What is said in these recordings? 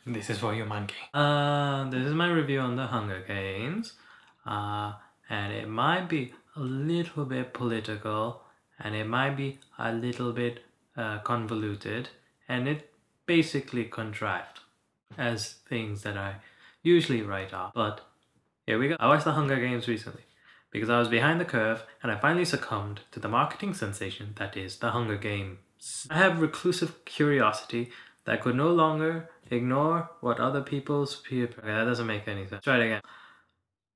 This is for you, monkey. This is my review on The Hunger Games. And it might be a little bit political, and it might be a little bit convoluted, and it basically contrived as things that I usually write off. But here we go. I watched The Hunger Games recently because I was behind the curve and I finally succumbed to the marketing sensation that is The Hunger Games. I have reclusive curiosity that could no longer ignore what other people's peer... Okay, that doesn't make any sense. Try it again.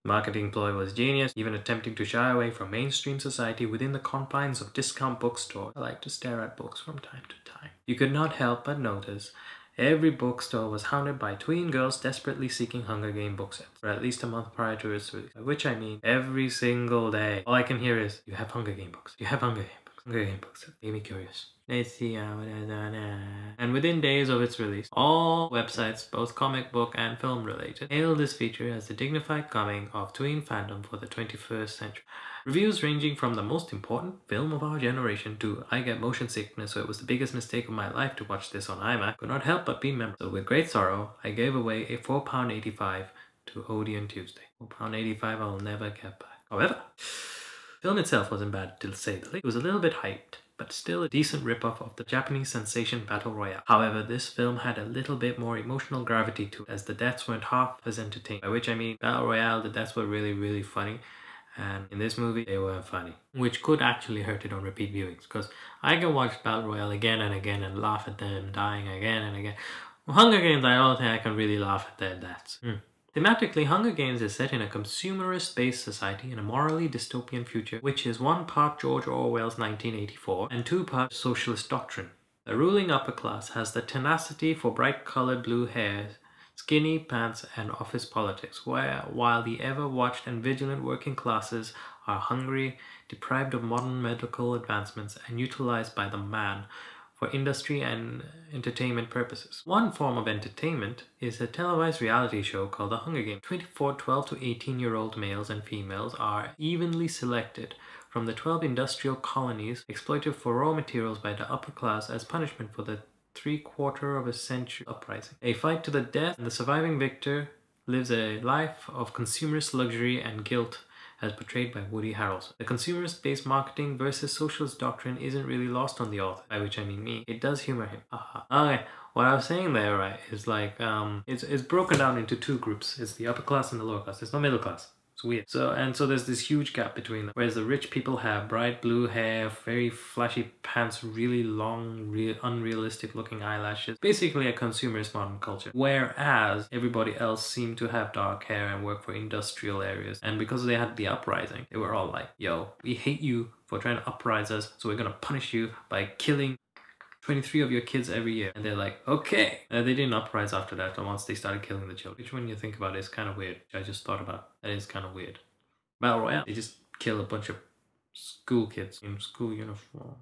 Marketing ploy was genius, even attempting to shy away from mainstream society within the confines of discount bookstores. I like to stare at books from time to time. You could not help but notice every bookstore was hounded by tween girls desperately seeking Hunger Game book sets for at least a month prior to its release, by which I mean every single day. All I can hear is, you have Hunger Game books, you have Hunger Game books, Hunger Game books. Made me curious. Let's see how it is. And within days of its release, all websites, both comic book and film related, hailed this feature as the dignified coming of tween fandom for the 21st century. Reviews ranging from the most important film of our generation to I get motion sickness, so it was the biggest mistake of my life to watch this on IMAX, could not help but be memorable. So with great sorrow, I gave away a £4.85 to Odeon Tuesday. £4.85 I will never get back. However, the film itself wasn't bad to say the least. It was a little bit hyped, but still a decent ripoff of the Japanese sensation Battle Royale. However, this film had a little bit more emotional gravity to it, as the deaths weren't half as entertaining. By which I mean, Battle Royale, the deaths were really, really funny. And in this movie, they weren't funny. Which could actually hurt it on repeat viewings, because I can watch Battle Royale again and again and laugh at them dying again and again. Well, Hunger Games, I don't think I can really laugh at their deaths. Thematically, Hunger Games is set in a consumerist-based society in a morally dystopian future, which is one part George Orwell's 1984 and two parts socialist doctrine. The ruling upper class has the tenacity for bright-colored blue hair, skinny pants, and office politics, while the ever-watched and vigilant working classes are hungry, deprived of modern medical advancements, and utilized by the man for industry and entertainment purposes. One form of entertainment is a televised reality show called The Hunger Games. 24 12 to 18-year-old males and females are evenly selected from the 12 industrial colonies exploited for raw materials by the upper class as punishment for the three-quarter-of-a-century uprising. A fight to the death, and the surviving victor lives a life of consumerist luxury and guilt as portrayed by Woody Harrelson. The consumerist-based marketing versus socialist doctrine isn't really lost on the author, by which I mean me. It does humor him. Okay, what I was saying there, right, is like, it's broken down into two groups. It's the upper class and the lower class. There's no middle class. It's weird. So there's this huge gap between them. Whereas the rich people have bright blue hair, very flashy pants, really long, unrealistic looking eyelashes. Basically a consumerist modern culture. Whereas everybody else seemed to have dark hair and work for industrial areas. And because they had the uprising, they were all like, yo, we hate you for trying to uprise us, so we're gonna punish you by killing 23 of your kids every year. And they're like, okay. They didn't uprise after that, and once they started killing the children. Which, when you think about it, is kind of weird. I just thought about that is kind of weird. Battle Royale, they just kill a bunch of school kids in school uniform.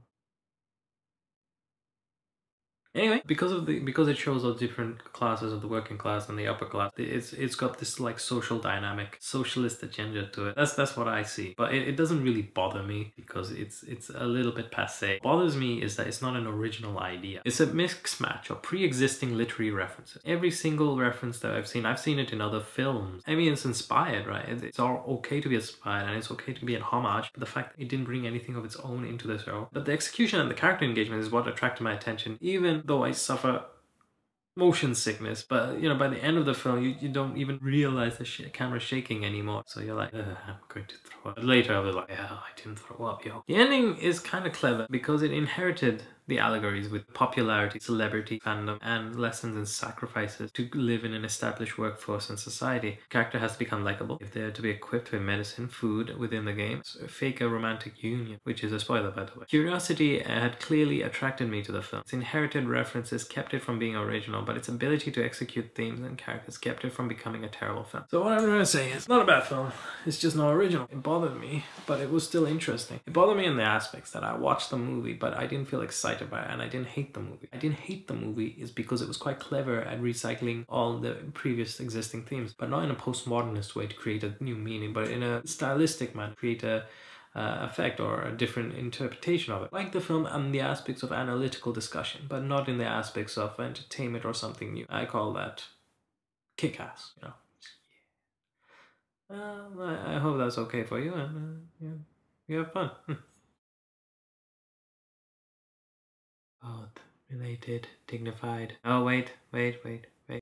Anyway, because it shows all different classes of the working class and the upper class, it's got this like social dynamic, socialist agenda to it. That's what I see. But it doesn't really bother me because it's a little bit passé. What bothers me is that it's not an original idea. It's a mixed match of pre-existing literary references. Every single reference that I've seen it in other films. I mean, it's inspired, right? It's all okay to be inspired and it's okay to be an homage, but the fact that it didn't bring anything of its own into the show. But the execution and the character engagement is what attracted my attention, even though I suffer motion sickness. But you know, by the end of the film, you don't even realize the camera's shaking anymore. So you're like, I'm going to throw up. But later I was like, yeah, I didn't throw up, yo. The ending is kind of clever because it inherited the allegories with popularity, celebrity, fandom, and lessons in sacrifices to live in an established workforce and society. The character has to become likable if they're to be equipped with medicine, food within the game, fake a romantic union, which is a spoiler by the way. Curiosity had clearly attracted me to the film. Its inherited references kept it from being original, but its ability to execute themes and characters kept it from becoming a terrible film. So what I'm going to say is, it's not a bad film, it's just not original. It bothered me, but it was still interesting. It bothered me in the aspects that I watched the movie, but I didn't feel excited by it, and I didn't hate the movie. I didn't hate the movie is because it was quite clever at recycling all the previous existing themes, but not in a postmodernist way to create a new meaning, but in a stylistic manner, create a effect or a different interpretation of it. Like the film and the aspects of analytical discussion, but not in the aspects of entertainment or something new. I call that kick ass, I hope that's okay for you, and you have fun. Both related, dignified. Oh, wait.